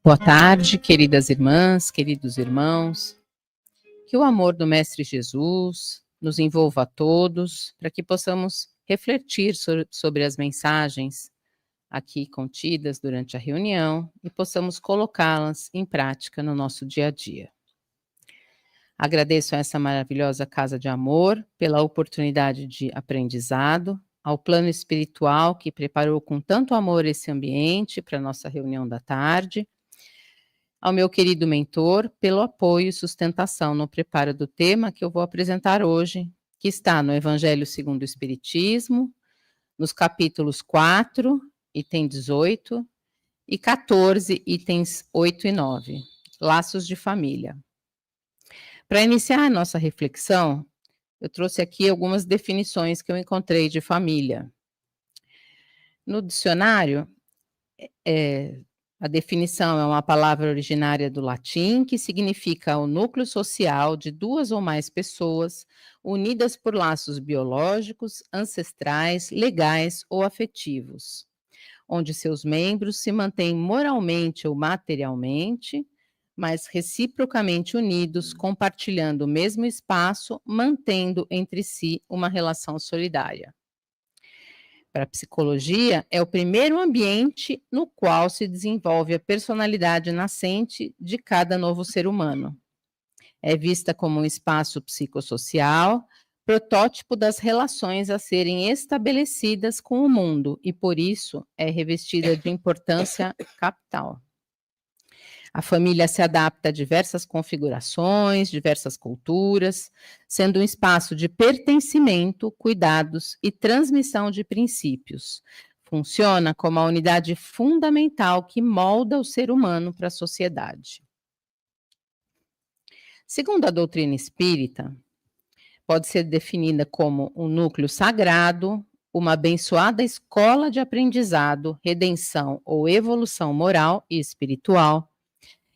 Boa tarde, queridas irmãs, queridos irmãos. Que o amor do Mestre Jesus nos envolva a todos, para que possamos refletir sobre as mensagens aqui contidas durante a reunião e possamos colocá-las em prática no nosso dia a dia. Agradeço a essa maravilhosa Casa de Amor pela oportunidade de aprendizado, ao plano espiritual que preparou com tanto amor esse ambiente para a nossa reunião da tarde, ao meu querido mentor pelo apoio e sustentação no preparo do tema que eu vou apresentar hoje, que está no Evangelho segundo o Espiritismo, nos capítulos 4, item 18, e 14, itens 8 e 9, Laços de Família. Para iniciar a nossa reflexão, eu trouxe aqui algumas definições que eu encontrei de família. No dicionário, a definição é uma palavra originária do latim que significa o núcleo social de duas ou mais pessoas unidas por laços biológicos, ancestrais, legais ou afetivos, onde seus membros se mantêm moralmente ou materialmente, mas reciprocamente unidos, compartilhando o mesmo espaço, mantendo entre si uma relação solidária. Para a psicologia, é o primeiro ambiente no qual se desenvolve a personalidade nascente de cada novo ser humano. É vista como um espaço psicossocial, protótipo das relações a serem estabelecidas com o mundo e, por isso, é revestida de importância capital. A família se adapta a diversas configurações, diversas culturas, sendo um espaço de pertencimento, cuidados e transmissão de princípios. Funciona como a unidade fundamental que molda o ser humano para a sociedade. Segundo a doutrina espírita, pode ser definida como um núcleo sagrado, uma abençoada escola de aprendizado, redenção ou evolução moral e espiritual,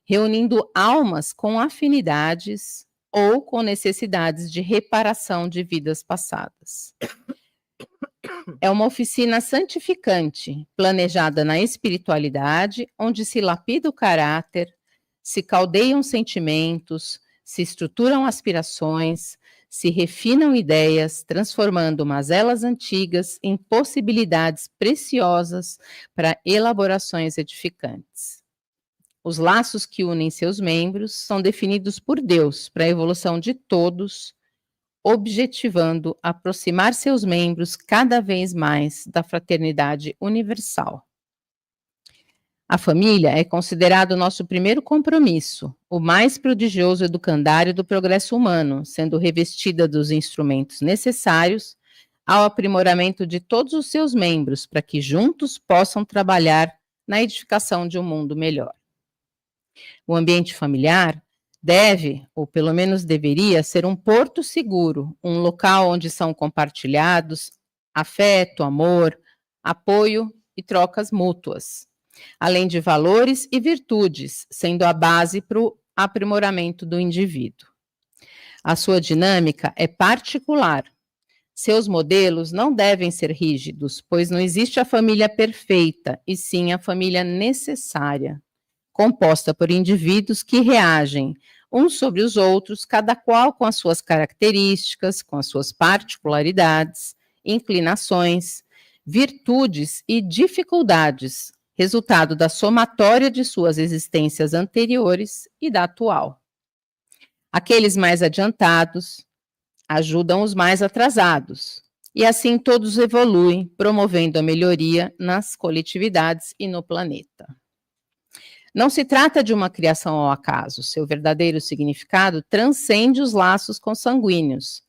reunindo almas com afinidades ou com necessidades de reparação de vidas passadas. É uma oficina santificante, planejada na espiritualidade, onde se lapida o caráter, se caldeiam sentimentos, se estruturam aspirações, se refinam ideias, transformando mazelas antigas em possibilidades preciosas para elaborações edificantes. Os laços que unem seus membros são definidos por Deus para a evolução de todos, objetivando aproximar seus membros cada vez mais da fraternidade universal. A família é considerado o nosso primeiro compromisso, o mais prodigioso educandário do progresso humano, sendo revestida dos instrumentos necessários ao aprimoramento de todos os seus membros, para que juntos possam trabalhar na edificação de um mundo melhor. O ambiente familiar deve, ou pelo menos deveria, ser um porto seguro, um local onde são compartilhados afeto, amor, apoio e trocas mútuas, além de valores e virtudes, sendo a base para o aprimoramento do indivíduo. A sua dinâmica é particular. Seus modelos não devem ser rígidos, pois não existe a família perfeita, e sim a família necessária, composta por indivíduos que reagem uns sobre os outros, cada qual com as suas características, com as suas particularidades, inclinações, virtudes e dificuldades, resultado da somatória de suas existências anteriores e da atual. Aqueles mais adiantados ajudam os mais atrasados, e assim todos evoluem, promovendo a melhoria nas coletividades e no planeta. Não se trata de uma criação ao acaso, seu verdadeiro significado transcende os laços consanguíneos.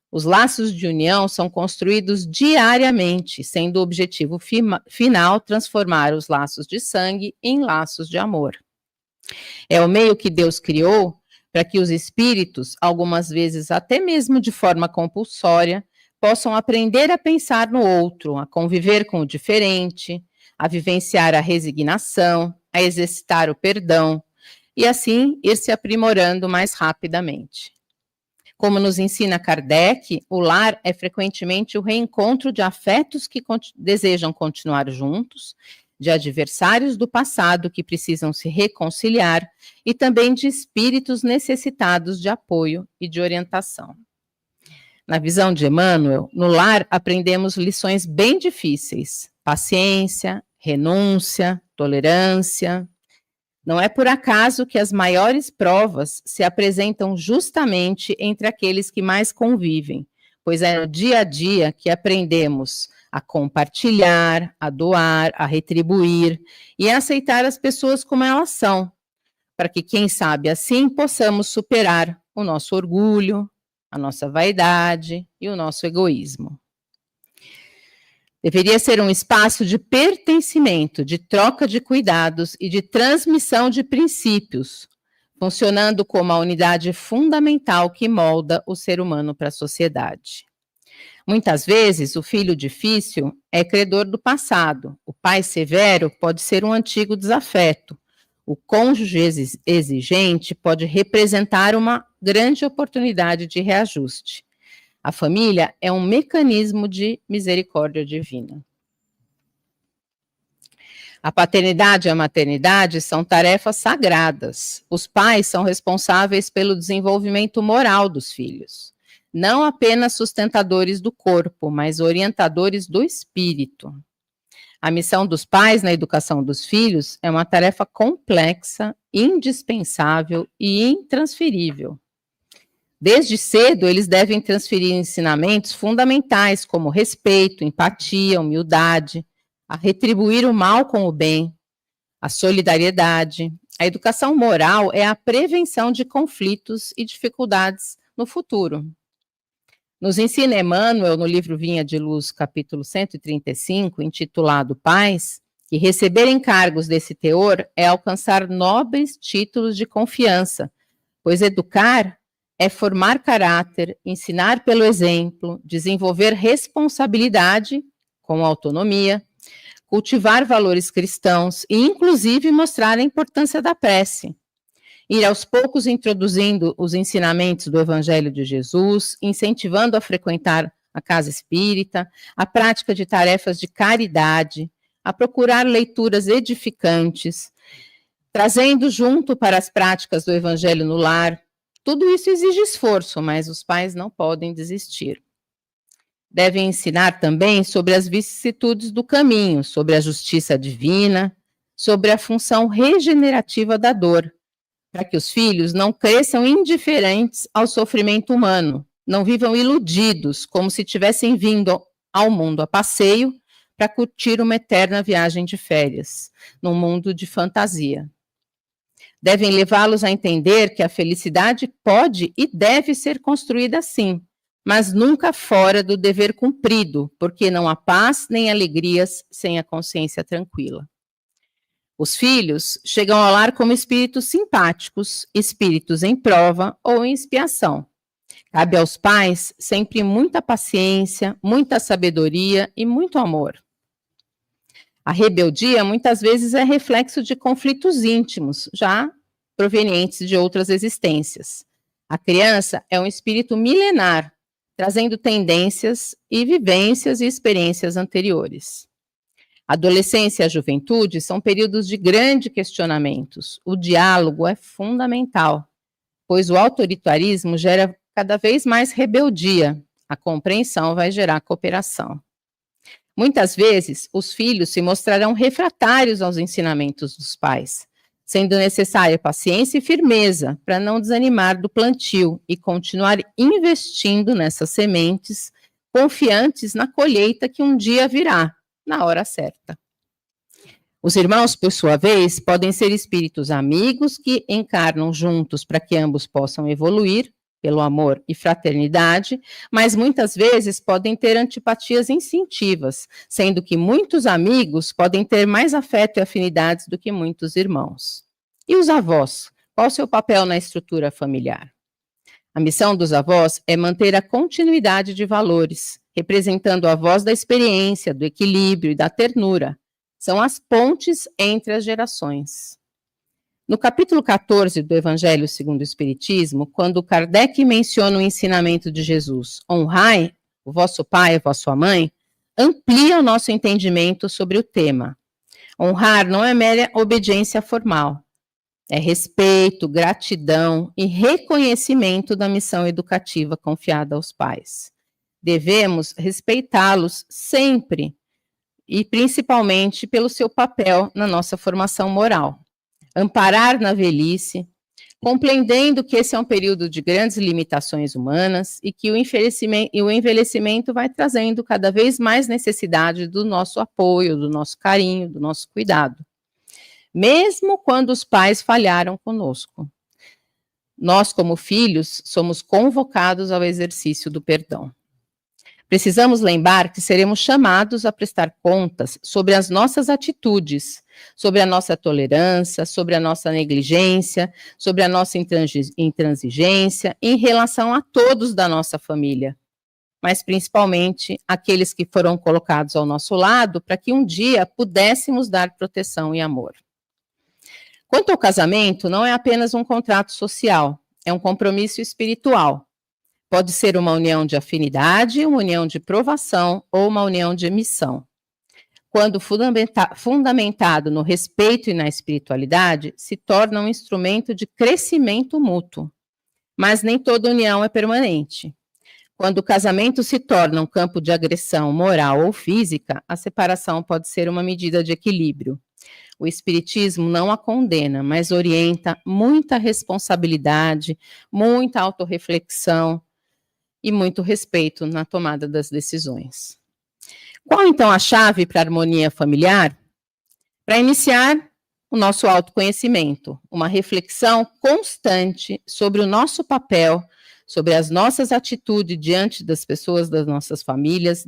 Os laços de união são construídos diariamente, sendo o objetivo final transformar os laços de sangue em laços de amor. É o meio que Deus criou para que os espíritos, algumas vezes até mesmo de forma compulsória, possam aprender a pensar no outro, a conviver com o diferente, a vivenciar a resignação, a exercitar o perdão, e assim ir se aprimorando mais rapidamente. Como nos ensina Kardec, o lar é frequentemente o reencontro de afetos que desejam continuar juntos, de adversários do passado que precisam se reconciliar e também de espíritos necessitados de apoio e de orientação. Na visão de Emmanuel, no lar aprendemos lições bem difíceis: paciência, renúncia, tolerância. Não é por acaso que as maiores provas se apresentam justamente entre aqueles que mais convivem, pois é no dia a dia que aprendemos a compartilhar, a doar, a retribuir e a aceitar as pessoas como elas são, para que, quem sabe, assim possamos superar o nosso orgulho, a nossa vaidade e o nosso egoísmo. Deveria ser um espaço de pertencimento, de troca de cuidados e de transmissão de princípios, funcionando como a unidade fundamental que molda o ser humano para a sociedade. Muitas vezes, o filho difícil é credor do passado, o pai severo pode ser um antigo desafeto, o cônjuge exigente pode representar uma grande oportunidade de reajuste. A família é um mecanismo de misericórdia divina. A paternidade e a maternidade são tarefas sagradas. Os pais são responsáveis pelo desenvolvimento moral dos filhos. Não apenas sustentadores do corpo, mas orientadores do espírito. A missão dos pais na educação dos filhos é uma tarefa complexa, indispensável e intransferível. Desde cedo, eles devem transferir ensinamentos fundamentais como respeito, empatia, humildade, a retribuir o mal com o bem, a solidariedade. A educação moral é a prevenção de conflitos e dificuldades no futuro. Nos ensina Emmanuel, no livro Vinha de Luz, capítulo 135, intitulado Pais, que receber encargos desse teor é alcançar nobres títulos de confiança, pois educar é formar caráter, ensinar pelo exemplo, desenvolver responsabilidade com autonomia, cultivar valores cristãos e, inclusive, mostrar a importância da prece. Ir aos poucos introduzindo os ensinamentos do Evangelho de Jesus, incentivando a frequentar a casa espírita, a prática de tarefas de caridade, a procurar leituras edificantes, trazendo junto para as práticas do Evangelho no lar. Tudo isso exige esforço, mas os pais não podem desistir. Devem ensinar também sobre as vicissitudes do caminho, sobre a justiça divina, sobre a função regenerativa da dor, para que os filhos não cresçam indiferentes ao sofrimento humano, não vivam iludidos, como se tivessem vindo ao mundo a passeio para curtir uma eterna viagem de férias, num mundo de fantasia. Devem levá-los a entender que a felicidade pode e deve ser construída assim, mas nunca fora do dever cumprido, porque não há paz nem alegrias sem a consciência tranquila. Os filhos chegam ao lar como espíritos simpáticos, espíritos em prova ou em expiação. Cabe aos pais sempre muita paciência, muita sabedoria e muito amor. A rebeldia muitas vezes é reflexo de conflitos íntimos, já provenientes de outras existências. A criança é um espírito milenar, trazendo tendências e vivências e experiências anteriores. A adolescência e a juventude são períodos de grandes questionamentos. O diálogo é fundamental, pois o autoritarismo gera cada vez mais rebeldia. A compreensão vai gerar cooperação. Muitas vezes, os filhos se mostrarão refratários aos ensinamentos dos pais, sendo necessária paciência e firmeza para não desanimar do plantio e continuar investindo nessas sementes, confiantes na colheita que um dia virá, na hora certa. Os irmãos, por sua vez, podem ser espíritos amigos que encarnam juntos para que ambos possam evoluir pelo amor e fraternidade, mas muitas vezes podem ter antipatias instintivas, sendo que muitos amigos podem ter mais afeto e afinidades do que muitos irmãos. E os avós? Qual o seu papel na estrutura familiar? A missão dos avós é manter a continuidade de valores, representando a voz da experiência, do equilíbrio e da ternura. São as pontes entre as gerações. No capítulo 14 do Evangelho segundo o Espiritismo, quando Kardec menciona o ensinamento de Jesus, honrai o vosso pai e a vossa mãe, amplia o nosso entendimento sobre o tema. Honrar não é mera obediência formal, é respeito, gratidão e reconhecimento da missão educativa confiada aos pais. Devemos respeitá-los sempre e principalmente pelo seu papel na nossa formação moral. Amparar na velhice, compreendendo que esse é um período de grandes limitações humanas e que o envelhecimento vai trazendo cada vez mais necessidade do nosso apoio, do nosso carinho, do nosso cuidado. Mesmo quando os pais falharam conosco. Nós, como filhos, somos convocados ao exercício do perdão. Precisamos lembrar que seremos chamados a prestar contas sobre as nossas atitudes, sobre a nossa tolerância, sobre a nossa negligência, sobre a nossa intransigência em relação a todos da nossa família, mas principalmente aqueles que foram colocados ao nosso lado para que um dia pudéssemos dar proteção e amor. Quanto ao casamento, não é apenas um contrato social, é um compromisso espiritual. Pode ser uma união de afinidade, uma união de provação ou uma união de missão. Quando fundamentado no respeito e na espiritualidade, se torna um instrumento de crescimento mútuo. Mas nem toda união é permanente. Quando o casamento se torna um campo de agressão moral ou física, a separação pode ser uma medida de equilíbrio. O Espiritismo não a condena, mas orienta muita responsabilidade, muita autorreflexão e muito respeito na tomada das decisões. Qual, então, a chave para a harmonia familiar? Para iniciar o nosso autoconhecimento, uma reflexão constante sobre o nosso papel, sobre as nossas atitudes diante das pessoas das nossas famílias,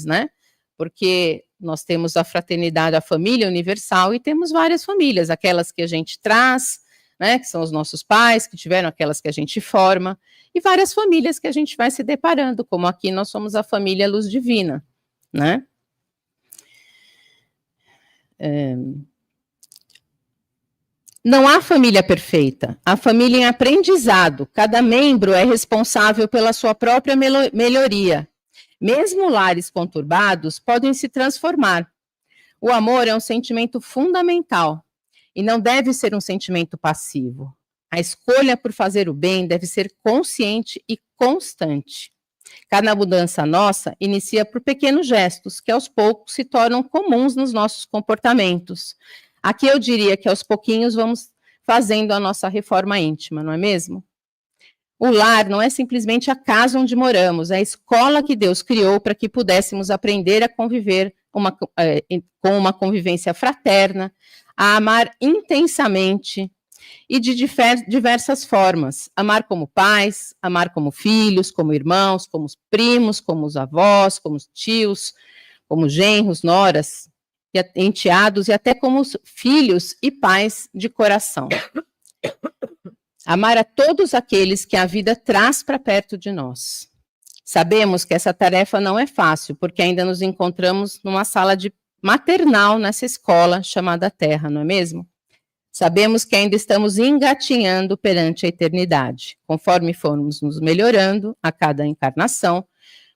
né? Porque nós temos a fraternidade, a família universal, e temos várias famílias, aquelas que a gente traz, né, que são os nossos pais, que tiveram aquelas que a gente forma, e várias famílias que a gente vai se deparando, como aqui nós somos a família Luz Divina, né? Não há família perfeita, há família em aprendizado, cada membro é responsável pela sua própria melhoria. Mesmo lares conturbados podem se transformar. O amor é um sentimento fundamental e não deve ser um sentimento passivo. A escolha por fazer o bem deve ser consciente e constante. Cada mudança nossa inicia por pequenos gestos que aos poucos se tornam comuns nos nossos comportamentos. Aqui eu diria que aos pouquinhos vamos fazendo a nossa reforma íntima, não é mesmo? O lar não é simplesmente a casa onde moramos, é a escola que Deus criou para que pudéssemos aprender a conviver com uma convivência fraterna, a amar intensamente e de diversas formas. Amar como pais, amar como filhos, como irmãos, como primos, como os avós, como os tios, como genros, noras, enteados e até como os filhos e pais de coração. Amar a todos aqueles que a vida traz para perto de nós. Sabemos que essa tarefa não é fácil, porque ainda nos encontramos numa sala maternal nessa escola chamada Terra, não é mesmo? Sabemos que ainda estamos engatinhando perante a eternidade. Conforme formos nos melhorando a cada encarnação,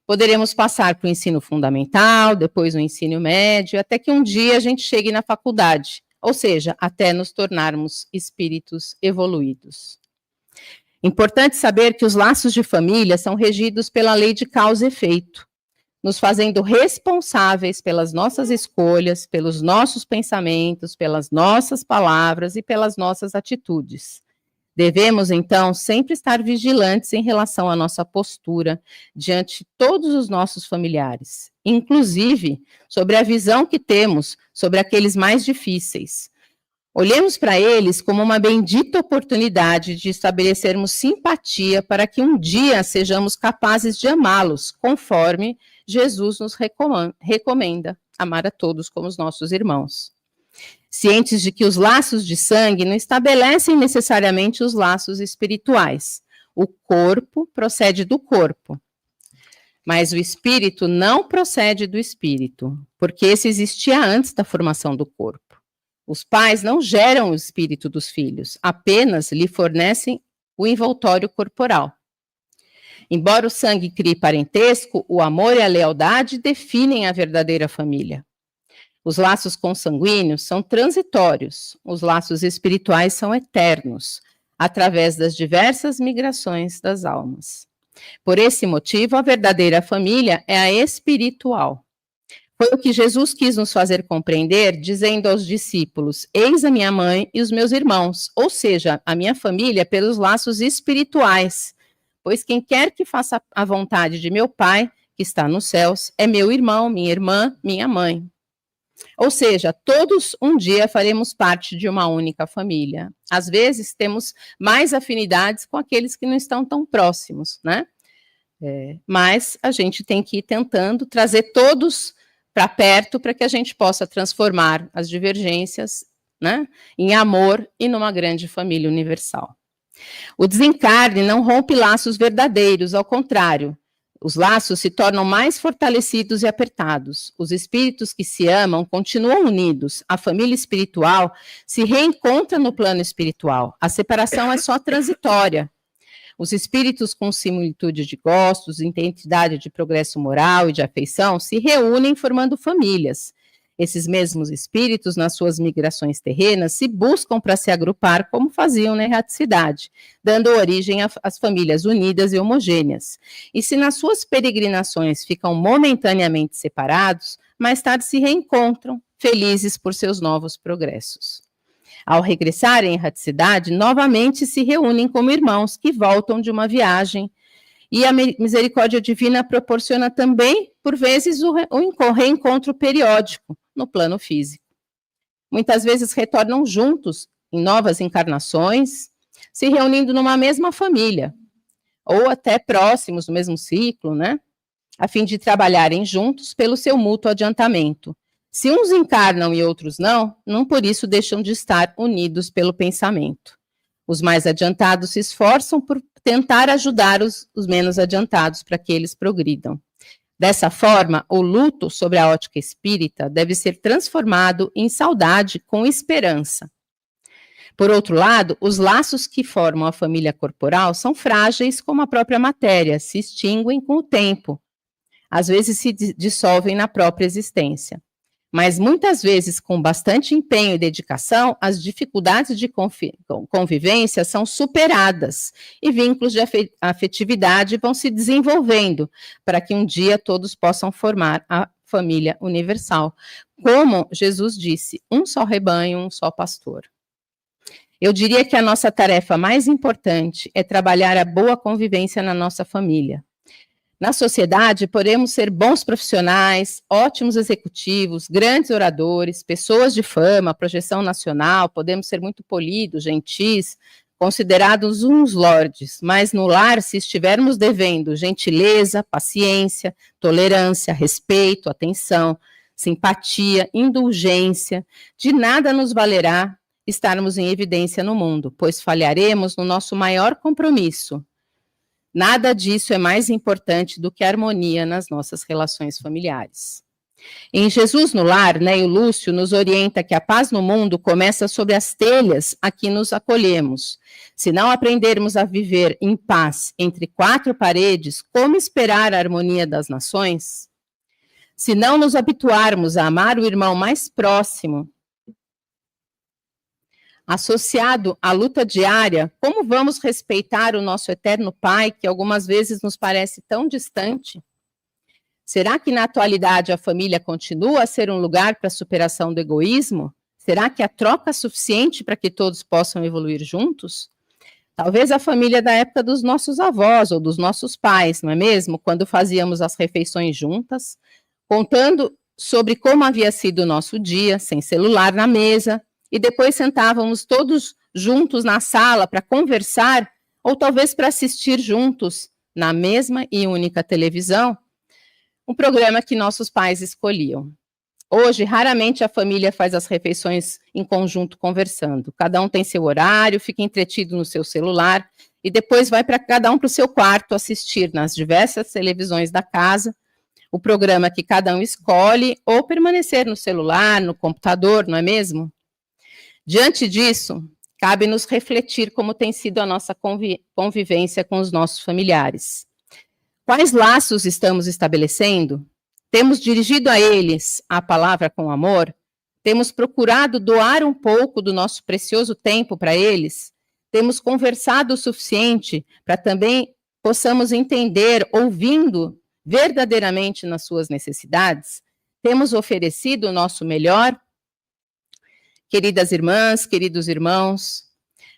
poderemos passar para o ensino fundamental, depois o ensino médio, até que um dia a gente chegue na faculdade, ou seja, até nos tornarmos espíritos evoluídos. Importante saber que os laços de família são regidos pela lei de causa e efeito, nos fazendo responsáveis pelas nossas escolhas, pelos nossos pensamentos, pelas nossas palavras e pelas nossas atitudes. Devemos, então, sempre estar vigilantes em relação à nossa postura diante de todos os nossos familiares, inclusive sobre a visão que temos sobre aqueles mais difíceis. Olhemos para eles como uma bendita oportunidade de estabelecermos simpatia para que um dia sejamos capazes de amá-los, conforme Jesus nos recomenda, amar a todos como os nossos irmãos. Cientes de que os laços de sangue não estabelecem necessariamente os laços espirituais. O corpo procede do corpo, mas o espírito não procede do espírito, porque esse existia antes da formação do corpo. Os pais não geram o espírito dos filhos, apenas lhe fornecem o envoltório corporal. Embora o sangue crie parentesco, o amor e a lealdade definem a verdadeira família. Os laços consanguíneos são transitórios, os laços espirituais são eternos, através das diversas migrações das almas. Por esse motivo, a verdadeira família é a espiritual. Foi o que Jesus quis nos fazer compreender, dizendo aos discípulos: eis a minha mãe e os meus irmãos, ou seja, a minha família pelos laços espirituais. Pois quem quer que faça a vontade de meu Pai, que está nos céus, é meu irmão, minha irmã, minha mãe. Ou seja, todos um dia faremos parte de uma única família. Às vezes temos mais afinidades com aqueles que não estão tão próximos, né? Mas a gente tem que ir tentando trazer todos para perto para que a gente possa transformar as divergências, né, em amor e numa grande família universal. O desencarne não rompe laços verdadeiros, ao contrário. Os laços se tornam mais fortalecidos e apertados. Os espíritos que se amam continuam unidos. A família espiritual se reencontra no plano espiritual. A separação é só transitória. Os espíritos com similitude de gostos, identidade de progresso moral e de afeição se reúnem formando famílias. Esses mesmos espíritos, nas suas migrações terrenas, se buscam para se agrupar como faziam na erraticidade, dando origem às famílias unidas e homogêneas. E se nas suas peregrinações ficam momentaneamente separados, mais tarde se reencontram, felizes por seus novos progressos. Ao regressarem à erraticidade, novamente se reúnem como irmãos que voltam de uma viagem. E a misericórdia divina proporciona também, por vezes, o reencontro periódico no plano físico. Muitas vezes retornam juntos em novas encarnações, se reunindo numa mesma família, ou até próximos no mesmo ciclo, né? A fim de trabalharem juntos pelo seu mútuo adiantamento. Se uns encarnam e outros não por isso deixam de estar unidos pelo pensamento. Os mais adiantados se esforçam por tentar ajudar os menos adiantados para que eles progridam. Dessa forma, o luto sobre a ótica espírita deve ser transformado em saudade com esperança. Por outro lado, os laços que formam a família corporal são frágeis como a própria matéria, se extinguem com o tempo. Às vezes se dissolvem na própria existência. Mas muitas vezes, com bastante empenho e dedicação, as dificuldades de convivência são superadas e vínculos de afetividade vão se desenvolvendo para que um dia todos possam formar a família universal. Como Jesus disse, um só rebanho, um só pastor. Eu diria que a nossa tarefa mais importante é trabalhar a boa convivência na nossa família. Na sociedade, podemos ser bons profissionais, ótimos executivos, grandes oradores, pessoas de fama, projeção nacional, podemos ser muito polidos, gentis, considerados uns lordes, mas no lar, se estivermos devendo gentileza, paciência, tolerância, respeito, atenção, simpatia, indulgência, de nada nos valerá estarmos em evidência no mundo, pois falharemos no nosso maior compromisso. Nada disso é mais importante do que a harmonia nas nossas relações familiares. Em Jesus no Lar, Neio Lúcio nos orienta que a paz no mundo começa sobre as telhas a que nos acolhemos. Se não aprendermos a viver em paz entre quatro paredes, como esperar a harmonia das nações? Se não nos habituarmos a amar o irmão mais próximo, associado à luta diária, como vamos respeitar o nosso eterno Pai, que algumas vezes nos parece tão distante? Será que na atualidade a família continua a ser um lugar para a superação do egoísmo? Será que a troca é suficiente para que todos possam evoluir juntos? Talvez a família da época dos nossos avós ou dos nossos pais, não é mesmo? Quando fazíamos as refeições juntas, contando sobre como havia sido o nosso dia, sem celular na mesa, e depois sentávamos todos juntos na sala para conversar, ou talvez para assistir juntos, na mesma e única televisão, um programa que nossos pais escolhiam. Hoje, raramente a família faz as refeições em conjunto conversando. Cada um tem seu horário, fica entretido no seu celular, e depois vai para cada um para o seu quarto assistir nas diversas televisões da casa, o programa que cada um escolhe, ou permanecer no celular, no computador, não é mesmo? Diante disso, cabe-nos refletir como tem sido a nossa convivência com os nossos familiares. Quais laços estamos estabelecendo? Temos dirigido a eles a palavra com amor? Temos procurado doar um pouco do nosso precioso tempo para eles? Temos conversado o suficiente para também possamos entender, ouvindo verdadeiramente nas suas necessidades? Temos oferecido o nosso melhor? Queridas irmãs, queridos irmãos,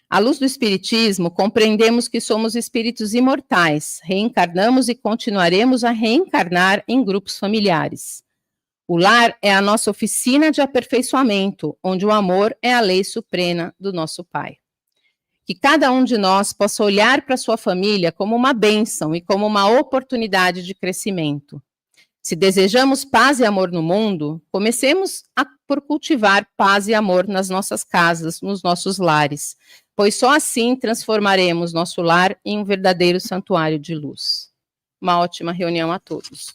à luz do Espiritismo, compreendemos que somos espíritos imortais, reencarnamos e continuaremos a reencarnar em grupos familiares. O lar é a nossa oficina de aperfeiçoamento, onde o amor é a lei suprema do nosso Pai. Que cada um de nós possa olhar para sua família como uma bênção e como uma oportunidade de crescimento. Se desejamos paz e amor no mundo, comecemos por cultivar paz e amor nas nossas casas, nos nossos lares, pois só assim transformaremos nosso lar em um verdadeiro santuário de luz. Uma ótima reunião a todos.